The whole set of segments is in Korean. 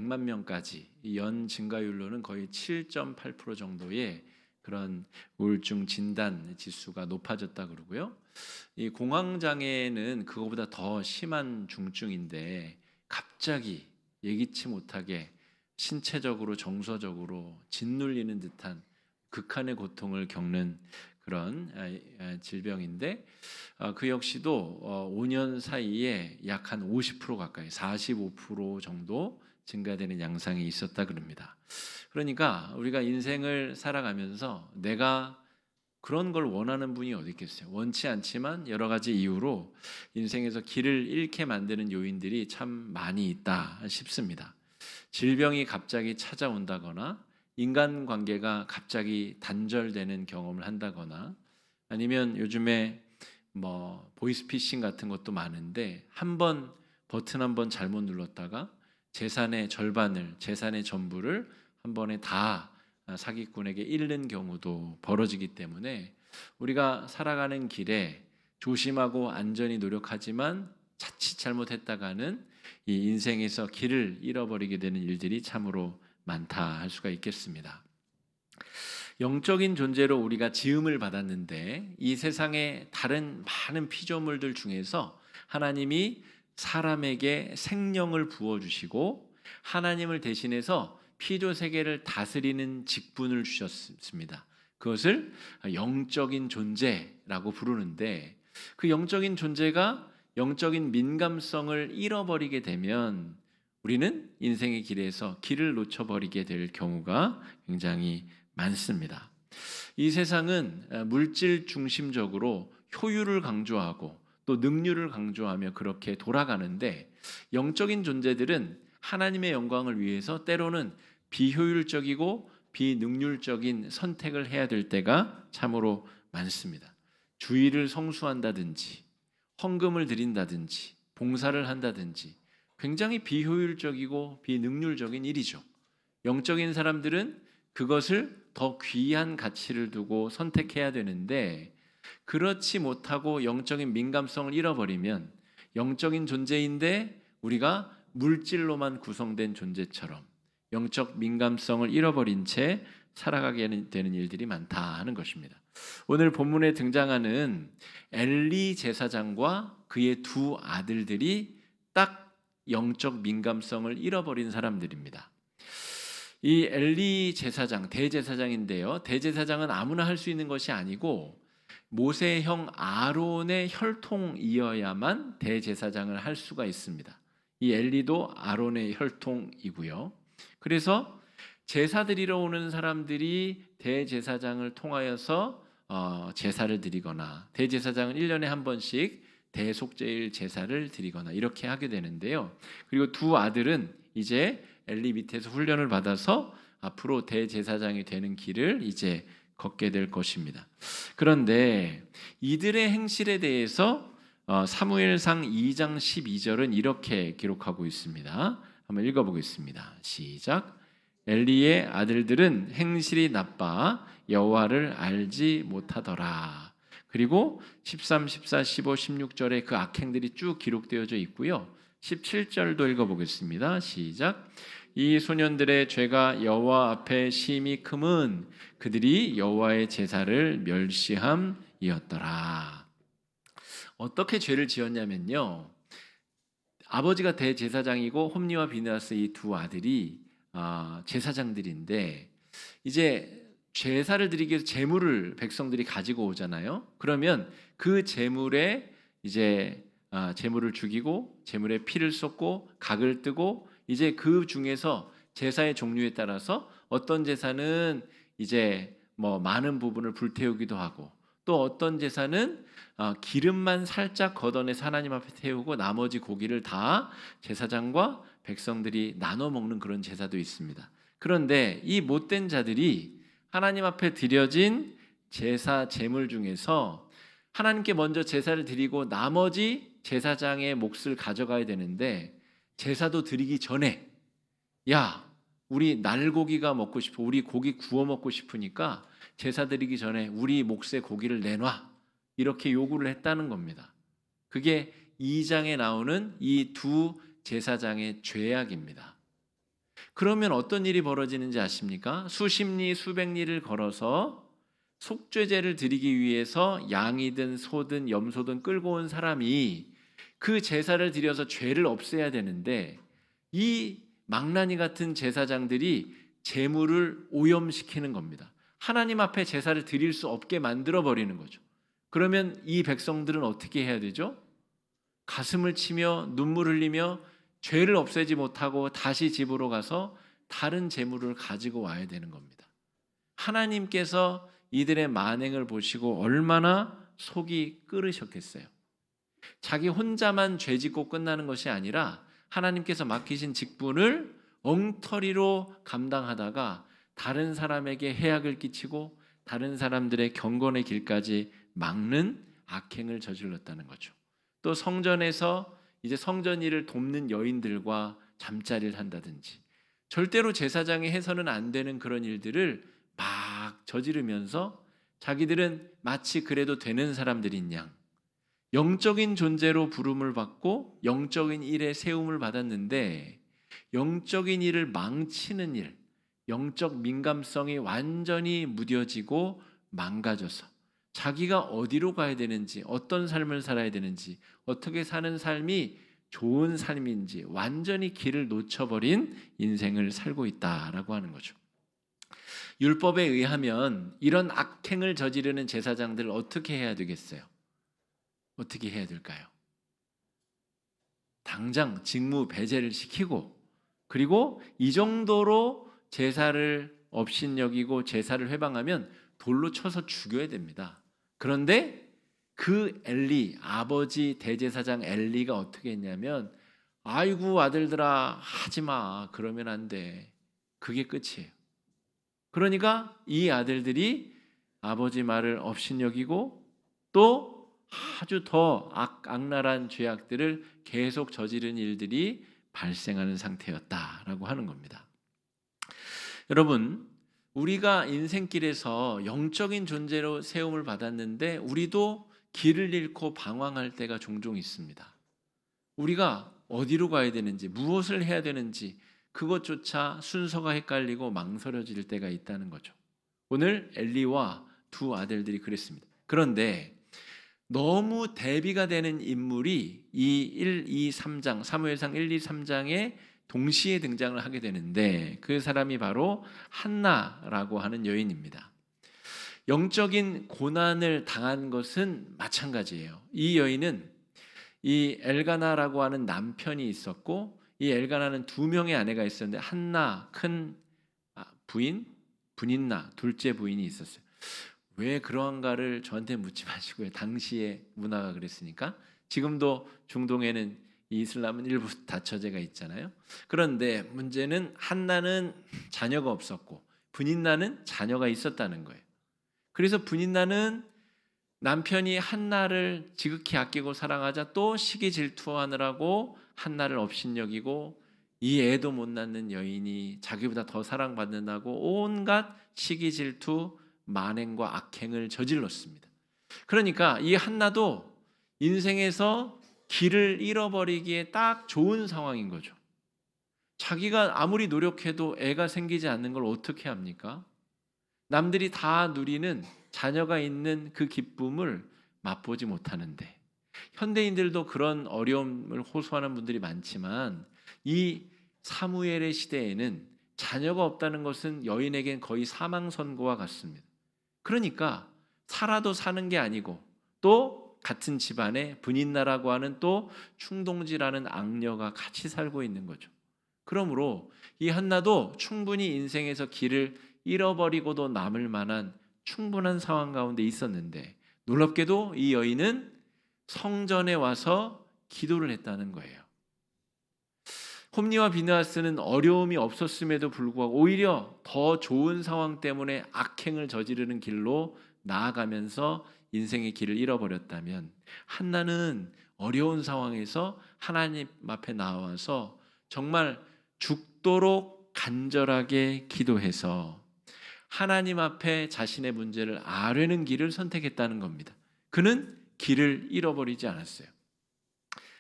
100만 명까지 이 연 증가율로는 거의 7.8% 정도의 그런 우울증 진단 지수가 높아졌다 그러고요. 이 공황 장애는 그거보다 더 심한 중증인데 갑자기 예기치 못하게 신체적으로 정서적으로 짓눌리는 듯한 극한의 고통을 겪는 그런 질병인데 그 역시도 5년 사이에 약 한 50% 가까이 45% 정도 증가되는 양상이 있었다 그럽니다. 그러니까 우리가 인생을 살아가면서 내가 그런 걸 원하는 분이 어디 있겠어요. 원치 않지만 여러 가지 이유로 인생에서 길을 잃게 만드는 요인들이 참 많이 있다 싶습니다. 질병이 갑자기 찾아온다거나 인간관계가 갑자기 단절되는 경험을 한다거나 아니면 요즘에 뭐 보이스피싱 같은 것도 많은데 버튼 한 번 잘못 눌렀다가 재산의 절반을 재산의 전부를 한 번에 다 사기꾼에게 잃는 경우도 벌어지기 때문에 우리가 살아가는 길에 조심하고 안전히 노력하지만 자칫 잘못했다가는 이 인생에서 길을 잃어버리게 되는 일들이 참으로 많다 할 수가 있겠습니다. 영적인 존재로 우리가 지음을 받았는데 이 세상의 다른 많은 피조물들 중에서 하나님이 사람에게 생명을 부어주시고 하나님을 대신해서 피조 세계를 다스리는 직분을 주셨습니다. 그것을 영적인 존재라고 부르는데 그 영적인 존재가 영적인 민감성을 잃어버리게 되면 우리는 인생의 길에서 길을 놓쳐버리게 될 경우가 굉장히 많습니다. 이 세상은 물질 중심적으로 효율을 강조하고 또 능률을 강조하며 그렇게 돌아가는데 영적인 존재들은 하나님의 영광을 위해서 때로는 비효율적이고 비능률적인 선택을 해야 될 때가 참으로 많습니다. 주의를 성수한다든지 헌금을 드린다든지 봉사를 한다든지 굉장히 비효율적이고 비능률적인 일이죠. 영적인 사람들은 그것을 더 귀한 가치를 두고 선택해야 되는데 그렇지 못하고 영적인 민감성을 잃어버리면 영적인 존재인데 우리가 물질로만 구성된 존재처럼 영적 민감성을 잃어버린 채 살아가게 되는 일들이 많다 하는 것입니다. 오늘 본문에 등장하는 엘리 제사장과 그의 두 아들들이 딱 영적 민감성을 잃어버린 사람들입니다. 이 엘리 제사장, 대제사장인데요. 대제사장은 아무나 할 수 있는 것이 아니고 모세의 형 아론의 혈통이어야만 대제사장을 할 수가 있습니다. 이 엘리도 아론의 혈통이고요. 그래서 제사 드리러 오는 사람들이 대제사장을 통하여서 제사를 드리거나 대제사장은 1년에 한 번씩 대속죄일 제사를 드리거나 이렇게 하게 되는데요. 그리고 두 아들은 이제 엘리 밑에서 훈련을 받아서 앞으로 대제사장이 되는 길을 이제 걷게 될 것입니다. 그런데 이들의 행실에 대해서 사무엘상 2장 12절은 이렇게 기록하고 있습니다. 한번 읽어보겠습니다. 시작. 엘리의 아들들은 행실이 나빠 여호와를 알지 못하더라. 그리고 13, 14, 15, 16절에 그 악행들이 쭉 기록되어져 있고요. 17절도 읽어보겠습니다. 시작. 이 소년들의 죄가 여호와 앞에 심히 크면 그들이 여호와의 제사를 멸시함이었더라. 어떻게 죄를 지었냐면요. 아버지가 대제사장이고 홈리와 비느하스 이 두 아들이 제사장들인데 이제 제사를 드리기 위해서 제물을 백성들이 가지고 오잖아요. 그러면 그 제물에 이제 제물을 죽이고 제물에 피를 쏟고 각을 뜨고 이제 그 중에서 제사의 종류에 따라서 어떤 제사는 이제 뭐 많은 부분을 불태우기도 하고 또 어떤 제사는 기름만 살짝 걷어내서 하나님 앞에 태우고 나머지 고기를 다 제사장과 백성들이 나눠 먹는 그런 제사도 있습니다. 그런데 이 못된 자들이 하나님 앞에 드려진 제사 제물 중에서 하나님께 먼저 제사를 드리고 나머지 제사장의 몫을 가져가야 되는데 제사도 드리기 전에 야 우리 날고기가 먹고 싶어 우리 고기 구워 먹고 싶으니까 제사 드리기 전에 우리 몫의 고기를 내놔 이렇게 요구를 했다는 겁니다. 그게 2장에 나오는 이 두 제사장의 죄악입니다. 그러면 어떤 일이 벌어지는지 아십니까? 수십 리, 수백 리를 걸어서 속죄제를 드리기 위해서 양이든 소든 염소든 끌고 온 사람이 그 제사를 드려서 죄를 없애야 되는데 이 망나니 같은 제사장들이 제물을 오염시키는 겁니다. 하나님 앞에 제사를 드릴 수 없게 만들어 버리는 거죠. 그러면 이 백성들은 어떻게 해야 되죠? 가슴을 치며 눈물 흘리며 죄를 없애지 못하고 다시 집으로 가서 다른 제물을 가지고 와야 되는 겁니다. 하나님께서 이들의 만행을 보시고 얼마나 속이 끓으셨겠어요. 자기 혼자만 죄 짓고 끝나는 것이 아니라 하나님께서 맡기신 직분을 엉터리로 감당하다가 다른 사람에게 해악을 끼치고 다른 사람들의 경건의 길까지 막는 악행을 저질렀다는 거죠. 또 성전에서 이제 성전 일을 돕는 여인들과 잠자리를 한다든지 절대로 제사장이 해서는 안 되는 그런 일들을 막 저지르면서 자기들은 마치 그래도 되는 사람들인 양 영적인 존재로 부름을 받고 영적인 일에 세움을 받았는데 영적인 일을 망치는 일, 영적 민감성이 완전히 무뎌지고 망가져서 자기가 어디로 가야 되는지, 어떤 삶을 살아야 되는지, 어떻게 사는 삶이 좋은 삶인지 완전히 길을 놓쳐버린 인생을 살고 있다라고 하는 거죠. 율법에 의하면 이런 악행을 저지르는 제사장들을 어떻게 해야 되겠어요? 어떻게 해야 될까요? 당장 직무 배제를 시키고 그리고 이 정도로 제사를 업신여기고 제사를 회방하면 돌로 쳐서 죽여야 됩니다. 그런데 그 엘리, 아버지 대제사장 엘리가 어떻게 했냐면 아이고 아들들아 하지마 그러면 안 돼. 그게 끝이에요. 그러니까 이 아들들이 아버지 말을 업신여기고 또 아주 더 악랄한 죄악들을 계속 저지른 일들이 발생하는 상태였다라고 하는 겁니다. 여러분, 우리가 인생길에서 영적인 존재로 세움을 받았는데 우리도 길을 잃고 방황할 때가 종종 있습니다. 우리가 어디로 가야 되는지, 무엇을 해야 되는지 그것조차 순서가 헷갈리고 망설여질 때가 있다는 거죠. 오늘 엘리와 두 아들들이 그랬습니다. 그런데 너무 대비가 되는 인물이 이 1, 2, 3장 사무엘상 1, 2, 3장에 동시에 등장을 하게 되는데 그 사람이 바로 한나라고 하는 여인입니다. 영적인 고난을 당한 것은 마찬가지예요. 이 여인은 이 엘가나라고 하는 남편이 있었고 이 엘가나는 두 명의 아내가 있었는데 한나 큰 부인, 분인나 둘째 부인이 있었어요. 왜 그러한가를 저한테 묻지 마시고요. 당시의 문화가 그랬으니까. 지금도 중동에는 이 이슬람은 일부 다처제가 있잖아요. 그런데 문제는 한나는 자녀가 없었고 분인나는 자녀가 있었다는 거예요. 그래서 분인나는 남편이 한나를 지극히 아끼고 사랑하자 또 시기 질투하느라고 한나를 업신여기고 이 애도 못 낳는 여인이 자기보다 더 사랑받는다고 온갖 시기 질투 만행과 악행을 저질렀습니다. 그러니까 이 한나도 인생에서 길을 잃어버리기에 딱 좋은 상황인 거죠. 자기가 아무리 노력해도 애가 생기지 않는 걸 어떻게 합니까? 남들이 다 누리는 자녀가 있는 그 기쁨을 맛보지 못하는데 현대인들도 그런 어려움을 호소하는 분들이 많지만 이 사무엘의 시대에는 자녀가 없다는 것은 여인에겐 거의 사망 선고와 같습니다. 그러니까 살아도 사는 게 아니고 또 같은 집안에 분인나라고 하는 또 충동지라는 악녀가 같이 살고 있는 거죠. 그러므로 이 한나도 충분히 인생에서 길을 잃어버리고도 남을 만한 충분한 상황 가운데 있었는데 놀랍게도 이 여인은 성전에 와서 기도를 했다는 거예요. 홈리와 비느하스는 어려움이 없었음에도 불구하고 오히려 더 좋은 상황 때문에 악행을 저지르는 길로 나아가면서 인생의 길을 잃어버렸다면 한나는 어려운 상황에서 하나님 앞에 나와서 정말 죽도록 간절하게 기도해서 하나님 앞에 자신의 문제를 아뢰는 길을 선택했다는 겁니다. 그는 길을 잃어버리지 않았어요.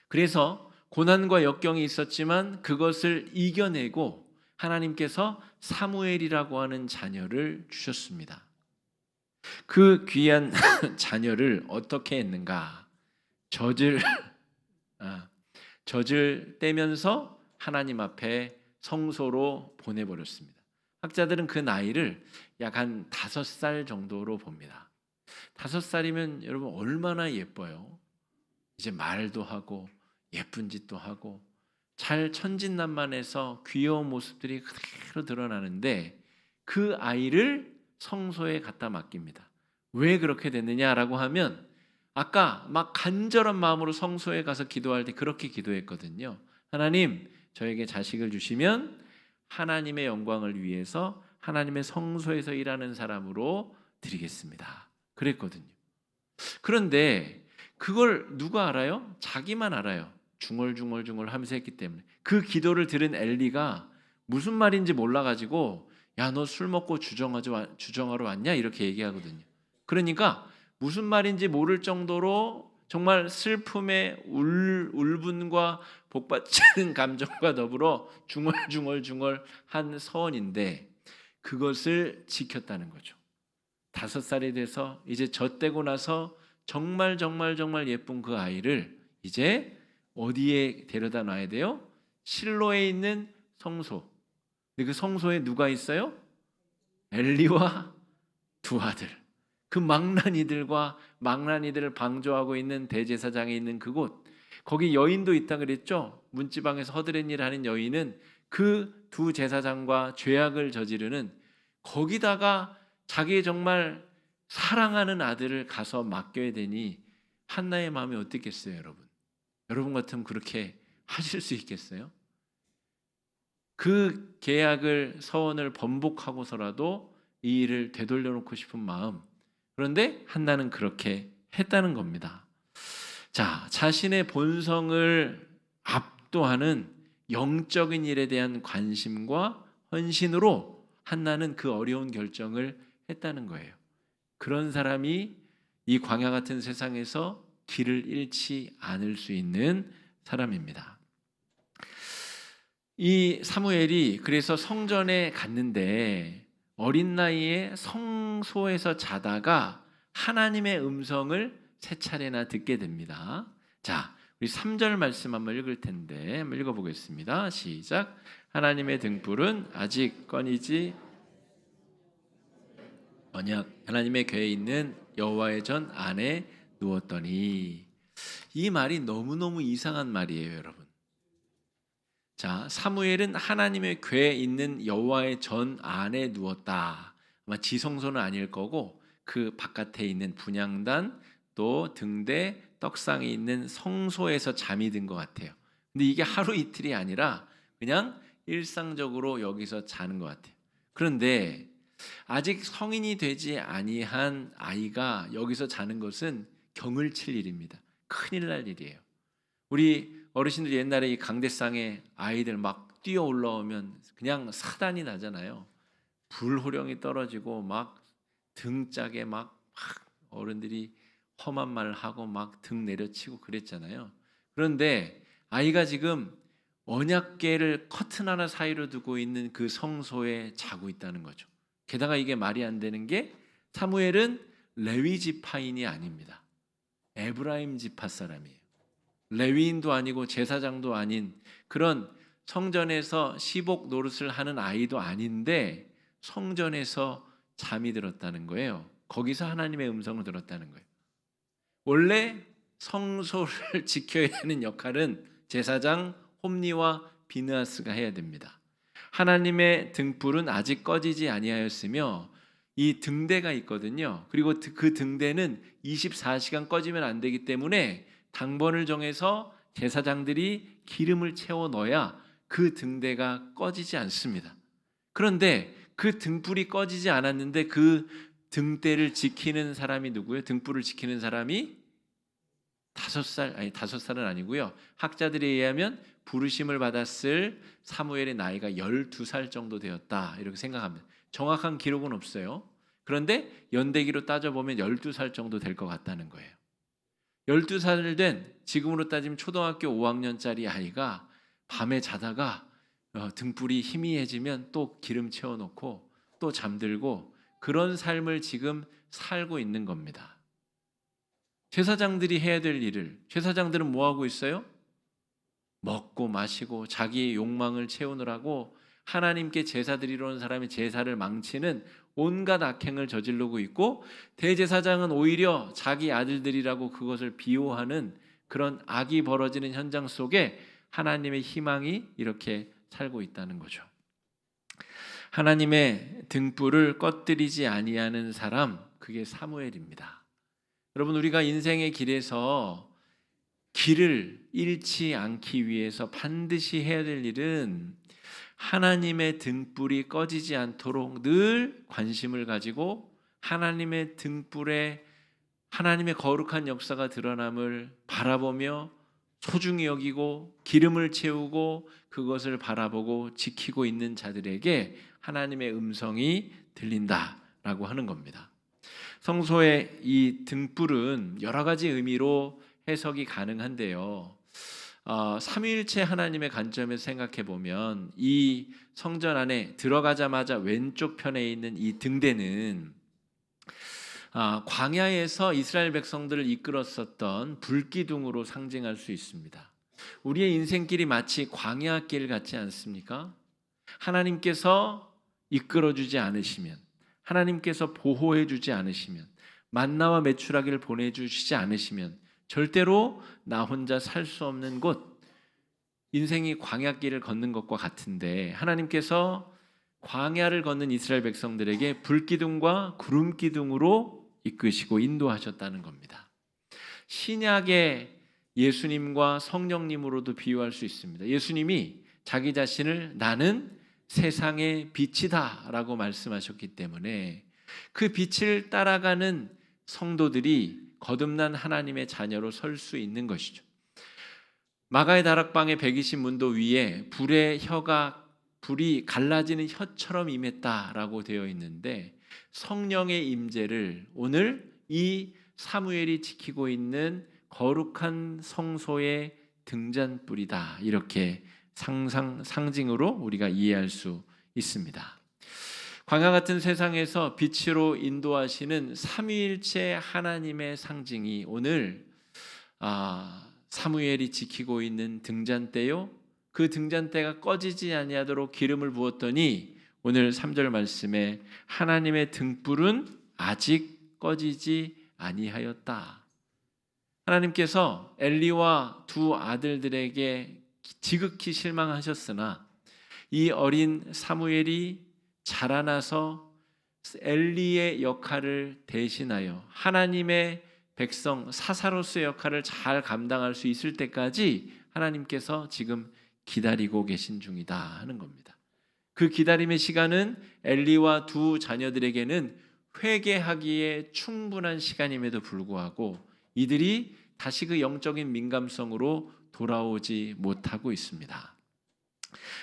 그래서 고난과 역경이 있었지만 그것을 이겨내고 하나님께서 사무엘이라고 하는 자녀를 주셨습니다. 그 귀한 자녀를 어떻게 했는가? 젖을 젖을 떼면서 하나님 앞에 성소로 보내버렸습니다. 학자들은 그 나이를 약 한 5살 정도로 봅니다. 5살이면 여러분 얼마나 예뻐요. 이제 말도 하고 예쁜 짓도 하고 잘 천진난만해서 귀여운 모습들이 그대로 드러나는데 그 아이를 성소에 갖다 맡깁니다. 왜 그렇게 됐느냐라고 하면 아까 막 간절한 마음으로 성소에 가서 기도할 때 그렇게 기도했거든요. 하나님, 저에게 자식을 주시면 하나님의 영광을 위해서 하나님의 성소에서 일하는 사람으로 드리겠습니다. 그랬거든요. 그런데 그걸 누가 알아요? 자기만 알아요. 중얼중얼 하면서 했기 때문에. 그 기도를 들은 엘리가 무슨 말인지 몰라가지고 야, 너 술 먹고 주정하러 왔냐? 이렇게 얘기하거든요. 그러니까 무슨 말인지 모를 정도로 정말 슬픔의 울분과 복받치는 감정과 더불어 중얼중얼한 서원인데 그것을 지켰다는 거죠. 5살이 돼서 이제 젖되고 나서 정말 예쁜 그 아이를 이제 어디에 데려다 놔야 돼요? 실로에 있는 성소. 근데 그 성소에 누가 있어요? 엘리와 두 아들. 그 망나니들을 방조하고 있는 대제사장에 있는 그곳. 거기 여인도 있다 그랬죠? 문지방에서 허드렛 일을 하는 여인은 그 두 제사장과 죄악을 저지르는 거기다가 자기의 정말 사랑하는 아들을 가서 맡겨야 되니 한나의 마음이 어땠겠어요, 여러분? 여러분 같으면 그렇게 하실 수 있겠어요? 그 계약을 서원을 번복하고서라도 이 일을 되돌려 놓고 싶은 마음. 그런데 한나는 그렇게 했다는 겁니다. 자, 자신의 본성을 압도하는 영적인 일에 대한 관심과 헌신으로 한나는 그 어려운 결정을 했다는 거예요. 그런 사람이 이 광야 같은 세상에서 길을 잃지 않을 수 있는 사람입니다. 이 사무엘이 그래서 성전에 갔는데 어린 나이에 성소에서 자다가 하나님의 음성을 3차례나 듣게 됩니다. 자, 우리 3절 말씀 한번 읽을 텐데 한번 읽어보겠습니다. 시작. 하나님의 등불은 아직 꺼지지 언약 하나님의 궤에 있는 여호와의 전 안에 누웠더니. 이 말이 너무너무 이상한 말이에요, 여러분. 자, 사무엘은 하나님의 궤에 있는 여호와의 전 안에 누웠다. 아마 지성소는 아닐 거고 그 바깥에 있는 분향단 또 등대 떡상에 있는 성소에서 잠이 든 것 같아요. 근데 이게 하루 이틀이 아니라 그냥 일상적으로 여기서 자는 것 같아요. 그런데 아직 성인이 되지 아니한 아이가 여기서 자는 것은 경을 칠 일입니다. 큰일 날 일이에요. 우리 어르신들 옛날에 이 강대상에 아이들 막 뛰어 올라오면 그냥 사단이 나잖아요. 불호령이 떨어지고 막 등짝에 막 어른들이 험한 말 하고 막 등 내려치고 그랬잖아요. 그런데 아이가 지금 언약궤를 커튼 하나 사이로 두고 있는 그 성소에 자고 있다는 거죠. 게다가 이게 말이 안 되는 게 사무엘은 레위 지파인이 아닙니다. 에브라임 지파 사람이에요. 레위인도 아니고 제사장도 아닌 그런 성전에서 시복 노릇을 하는 아이도 아닌데 성전에서 잠이 들었다는 거예요. 거기서 하나님의 음성을 들었다는 거예요. 원래 성소를 지켜야 하는 역할은 제사장 홈니와 비느하스가 해야 됩니다. 하나님의 등불은 아직 꺼지지 아니하였으며 이 등대가 있거든요. 그리고 그 등대는 24시간 꺼지면 안 되기 때문에 당번을 정해서 제사장들이 기름을 채워 넣어야 그 등대가 꺼지지 않습니다. 그런데 그 등불이 꺼지지 않았는데 그 등대를 지키는 사람이 누구예요? 등불을 지키는 사람이 5살, 아니 5살은 아니고요. 학자들에 의하면 부르심을 받았을 사무엘의 나이가 12살 정도 되었다. 이렇게 생각합니다. 정확한 기록은 없어요. 그런데 연대기로 따져보면 12살 정도 될 것 같다는 거예요. 12살 된 지금으로 따지면 초등학교 5학년짜리 아이가 밤에 자다가 등불이 희미해지면 또 기름 채워놓고 또 잠들고 그런 삶을 지금 살고 있는 겁니다. 제사장들이 해야 될 일을 제사장들은 뭐 하고 있어요? 먹고 마시고 자기의 욕망을 채우느라고 하나님께 제사 드리러 온 사람의 제사를 망치는 온갖 악행을 저지르고 있고, 대제사장은 오히려 자기 아들들이라고 그것을 비호하는 그런 악이 벌어지는 현장 속에 하나님의 희망이 이렇게 살고 있다는 거죠. 하나님의 등불을 꺼뜨리지 아니하는 사람, 그게 사무엘입니다. 여러분, 우리가 인생의 길에서 길을 잃지 않기 위해서 반드시 해야 될 일은 하나님의 등불이 꺼지지 않도록 늘 관심을 가지고 하나님의 등불에 하나님의 거룩한 역사가 드러남을 바라보며 소중히 여기고 기름을 채우고 그것을 바라보고 지키고 있는 자들에게 하나님의 음성이 들린다라고 하는 겁니다. 성소의 이 등불은 여러 가지 의미로 해석이 가능한데요. 삼위일체 하나님의 관점에서 생각해 보면 이 성전 안에 들어가자마자 왼쪽 편에 있는 이 등대는 광야에서 이스라엘 백성들을 이끌었었던 불기둥으로 상징할 수 있습니다. 우리의 인생길이 마치 광야길 같지 않습니까? 하나님께서 이끌어주지 않으시면, 하나님께서 보호해주지 않으시면, 만나와 메추라기를 보내주시지 않으시면 절대로 나 혼자 살 수 없는 곳, 인생이 광야길을 걷는 것과 같은데 하나님께서 광야를 걷는 이스라엘 백성들에게 불기둥과 구름기둥으로 이끄시고 인도하셨다는 겁니다. 신약의 예수님과 성령님으로도 비유할 수 있습니다. 예수님이 자기 자신을 나는 세상의 빛이다 라고 말씀하셨기 때문에 그 빛을 따라가는 성도들이 거듭난 하나님의 자녀로 설 수 있는 것이죠. 마가의 다락방의 120문도 위에 불이 갈라지는 혀처럼 임했다라고 되어 있는데, 성령의 임재를 오늘 이 사무엘이 지키고 있는 거룩한 성소의 등잔불이다, 이렇게 상징으로 우리가 이해할 수 있습니다. 광야 같은 세상에서 빛으로 인도하시는 삼위일체 하나님의 상징이 오늘 사무엘이 지키고 있는 등잔대요, 그 등잔대가 꺼지지 아니하도록 기름을 부었더니 오늘 3절 말씀에 하나님의 등불은 아직 꺼지지 아니하였다. 하나님께서 엘리와 두 아들들에게 지극히 실망하셨으나 이 어린 사무엘이 자라나서 엘리의 역할을 대신하여 하나님의 백성 사사로스의 역할을 잘 감당할 수 있을 때까지 하나님께서 지금 기다리고 계신 중이다 하는 겁니다. 그 기다림의 시간은 엘리와 두 자녀들에게는 회개하기에 충분한 시간임에도 불구하고 이들이 다시 그 영적인 민감성으로 돌아오지 못하고 있습니다.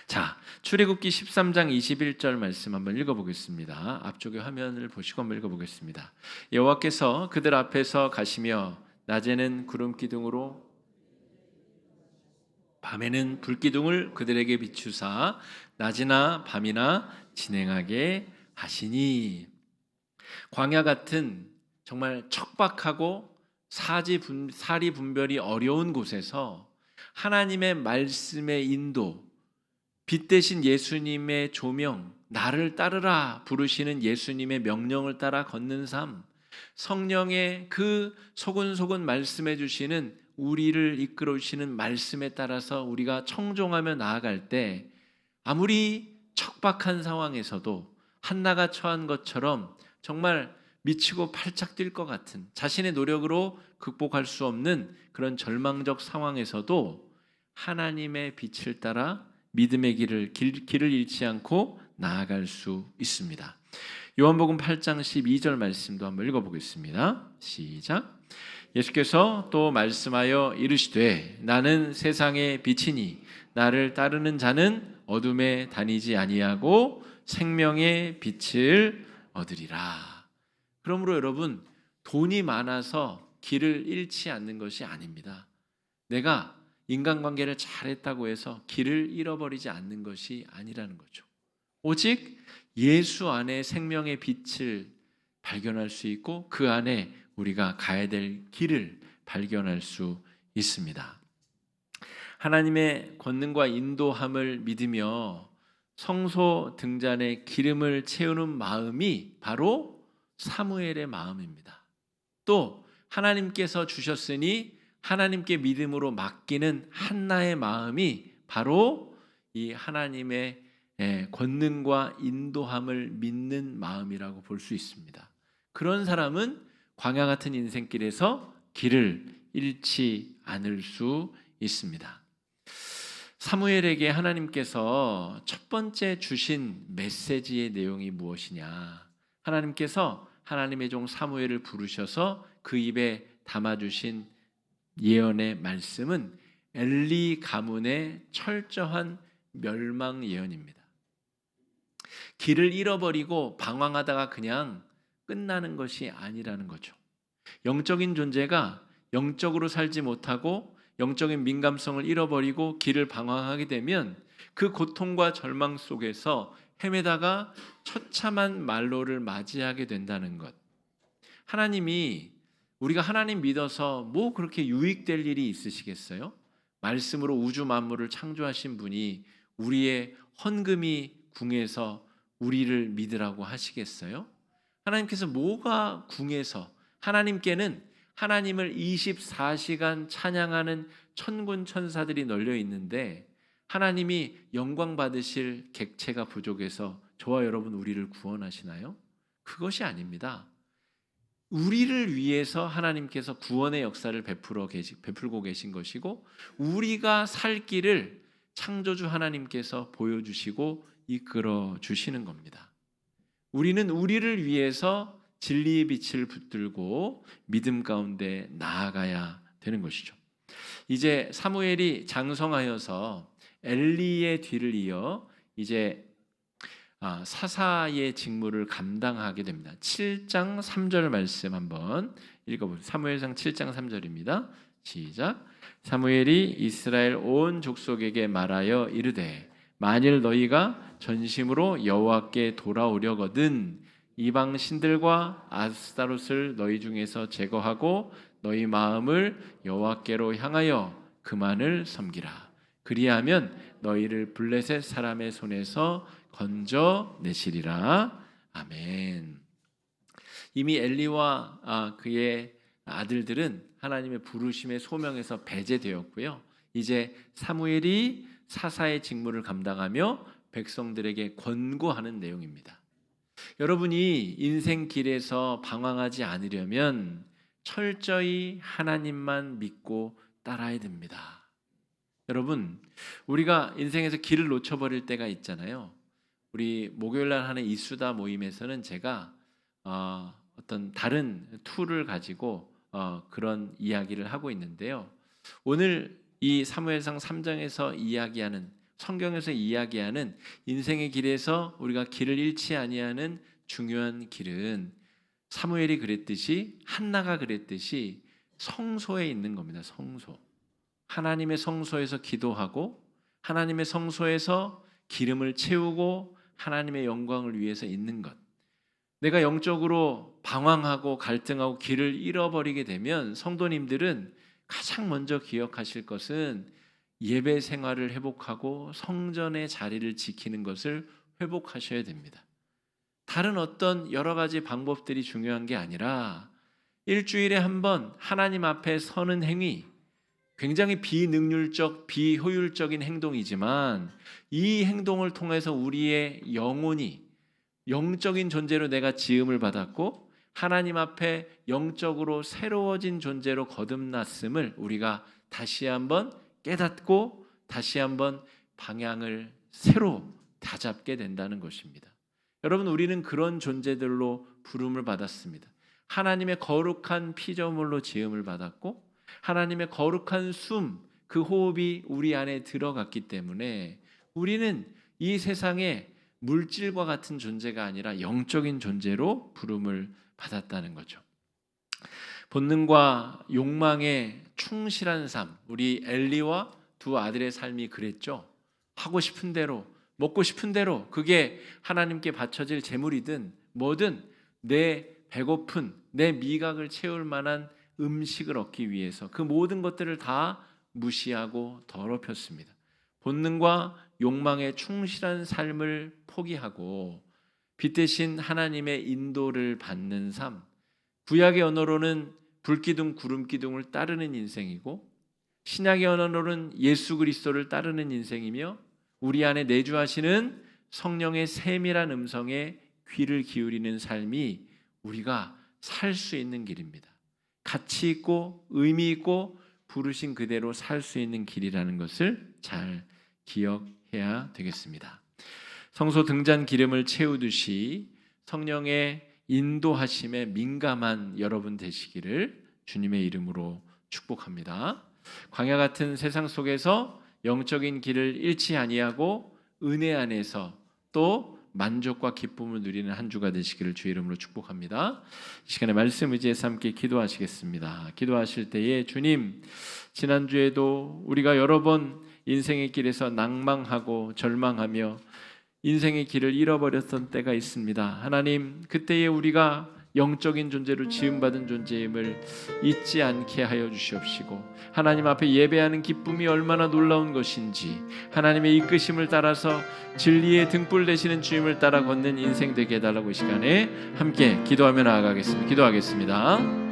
자, 출애굽기 13장 21절 말씀 한번 읽어보겠습니다. 앞쪽에 화면을 보시고 한번 읽어보겠습니다. 여호와께서 그들 앞에서 가시며 낮에는 구름 기둥으로 밤에는 불기둥을 그들에게 비추사 낮이나 밤이나 진행하게 하시니. 광야 같은 정말 척박하고 사리 분별이 어려운 곳에서 하나님의 말씀의 인도, 빛 대신 예수님의 조명, 나를 따르라 부르시는 예수님의 명령을 따라 걷는 삶, 성령의 그 소근소근 말씀해 주시는 우리를 이끌어 주시는 말씀에 따라서 우리가 청종하며 나아갈 때 아무리 척박한 상황에서도 한나가 처한 것처럼 정말 미치고 팔짝 뛸 것 같은, 자신의 노력으로 극복할 수 없는 그런 절망적 상황에서도 하나님의 빛을 따라 믿음의 길을 잃지 않고 나아갈 수 있습니다. 요한복음 8장 12절 말씀도 한번 읽어보겠습니다. 시작. 예수께서 또 말씀하여 이르시되 나는 세상의 빛이니 나를 따르는 자는 어둠에 다니지 아니하고 생명의 빛을 얻으리라. 그러므로 여러분, 돈이 많아서 길을 잃지 않는 것이 아닙니다. 내가 인간관계를 잘했다고 해서 길을 잃어버리지 않는 것이 아니라는 거죠. 오직 예수 안에 생명의 빛을 발견할 수 있고 그 안에 우리가 가야 될 길을 발견할 수 있습니다. 하나님의 권능과 인도함을 믿으며 성소 등잔에 기름을 채우는 마음이 바로 사무엘의 마음입니다. 또 하나님께서 주셨으니 하나님께 믿음으로 맡기는 한나의 마음이 바로 이 하나님의 권능과 인도함을 믿는 마음이라고 볼 수 있습니다. 그런 사람은 광야 같은 인생길에서 길을 잃지 않을 수 있습니다. 사무엘에게 하나님께서 첫 번째 주신 메시지의 내용이 무엇이냐? 하나님께서 하나님의 종 사무엘을 부르셔서 그 입에 담아주신 예언의 말씀은 엘리 가문의 철저한 멸망 예언입니다. 길을 잃어버리고 방황하다가 그냥 끝나는 것이 아니라는 거죠. 영적인 존재가 영적으로 살지 못하고 영적인 민감성을 잃어버리고 길을 방황하게 되면 그 고통과 절망 속에서 헤매다가 처참한 말로를 맞이하게 된다는 것. 하나님이 우리가 하나님 믿어서 뭐 그렇게 유익될 일이 있으시겠어요? 말씀으로 우주 만물을 창조하신 분이 우리의 헌금이 궁해서 우리를 믿으라고 하시겠어요? 하나님께서 뭐가 궁해서 하나님께는 하나님을 24시간 찬양하는 천군 천사들이 널려 있는데 하나님이 영광 받으실 객체가 부족해서 저와 여러분 우리를 구원하시나요? 그것이 아닙니다. 우리를 위해서 하나님께서 구원의 역사를 베풀고 계신 것이고 우리가 살 길을 창조주 하나님께서 보여주시고 이끌어 주시는 겁니다. 우리는 우리를 위해서 진리의 빛을 붙들고 믿음 가운데 나아가야 되는 것이죠. 이제 사무엘이 장성하여서 엘리의 뒤를 이어 이제 사사의 직무를 감당하게 됩니다. 7장 3절 말씀 한번 읽어보세요. 사무엘상 7장 3절입니다. 시작. 사무엘이 이스라엘 온 족속에게 말하여 이르되 만일 너희가 전심으로 여호와께 돌아오려거든 이방 신들과 아스타롯을 너희 중에서 제거하고 너희 마음을 여호와께로 향하여 그만을 섬기라. 그리하면 너희를 블레셋 사람의 손에서 건져내시리라. 아멘. 이미 엘리와 그의 아들들은 하나님의 부르심의 소명에서 배제되었고요. 이제 사무엘이 사사의 직무를 감당하며 백성들에게 권고하는 내용입니다. 여러분이 인생 길에서 방황하지 않으려면 철저히 하나님만 믿고 따라야 됩니다. 여러분, 우리가 인생에서 길을 놓쳐버릴 때가 있잖아요. 우리 목요일날 하는 이수다 모임에서는 제가 어떤 다른 툴을 가지고 그런 이야기를 하고 있는데요. 오늘 이 사무엘상 3장에서 이야기하는 성경에서 이야기하는 인생의 길에서 우리가 길을 잃지 아니하는 중요한 길은 사무엘이 그랬듯이 한나가 그랬듯이 성소에 있는 겁니다. 성소. 하나님의 성소에서 기도하고 하나님의 성소에서 기름을 채우고 하나님의 영광을 위해서 있는 것. 내가 영적으로 방황하고 갈등하고 길을 잃어버리게 되면 성도님들은 가장 먼저 기억하실 것은 예배 생활을 회복하고 성전의 자리를 지키는 것을 회복하셔야 됩니다. 다른 어떤 여러 가지 방법들이 중요한 게 아니라 일주일에 한 번 하나님 앞에 서는 행위, 굉장히 비능률적, 비효율적인 행동이지만 이 행동을 통해서 우리의 영혼이 영적인 존재로 내가 지음을 받았고 하나님 앞에 영적으로 새로워진 존재로 거듭났음을 우리가 다시 한번 깨닫고 다시 한번 방향을 새로 다잡게 된다는 것입니다. 여러분, 우리는 그런 존재들로 부름을 받았습니다. 하나님의 거룩한 피조물로 지음을 받았고 하나님의 거룩한 숨, 그 호흡이 우리 안에 들어갔기 때문에 우리는 이 세상에 물질과 같은 존재가 아니라 영적인 존재로 부름을 받았다는 거죠. 본능과 욕망에 충실한 삶, 우리 엘리와 두 아들의 삶이 그랬죠. 하고 싶은 대로, 먹고 싶은 대로, 그게 하나님께 바쳐질 재물이든 뭐든 내 배고픈 내 미각을 채울 만한 음식을 얻기 위해서 그 모든 것들을 다 무시하고 더럽혔습니다. 본능과 욕망에 충실한 삶을 포기하고 빛 대신 하나님의 인도를 받는 삶, 구약의 언어로는 불기둥 구름기둥을 따르는 인생이고 신약의 언어로는 예수 그리스도를 따르는 인생이며 우리 안에 내주하시는 성령의 세밀한 음성에 귀를 기울이는 삶이 우리가 살 수 있는 길입니다. 가치 있고 의미 있고 부르신 그대로 살 수 있는 길이라는 것을 잘 기억해야 되겠습니다. 성소 등잔 기름을 채우듯이 성령의 인도하심에 민감한 여러분 되시기를 주님의 이름으로 축복합니다. 광야 같은 세상 속에서 영적인 길을 잃지 아니하고 은혜 안에서 또 만족과 기쁨을 누리는 한 주가 되시기를 주의 이름으로 축복합니다. 이 시간에 말씀 의지해서 함께 기도하시겠습니다. 기도하실 때에 주님, 지난주에도 우리가 여러 번 인생의 길에서 낭망하고 절망하며 인생의 길을 잃어버렸던 때가 있습니다. 하나님, 그때에 우리가 영적인 존재로 지음받은 존재임을 잊지 않게 하여 주시옵시고 하나님 앞에 예배하는 기쁨이 얼마나 놀라운 것인지 하나님의 이끄심을 따라서 진리의 등불 되시는 주님을 따라 걷는 인생 되게 해달라고 이 시간에 함께 기도하며 나아가겠습니다. 기도하겠습니다.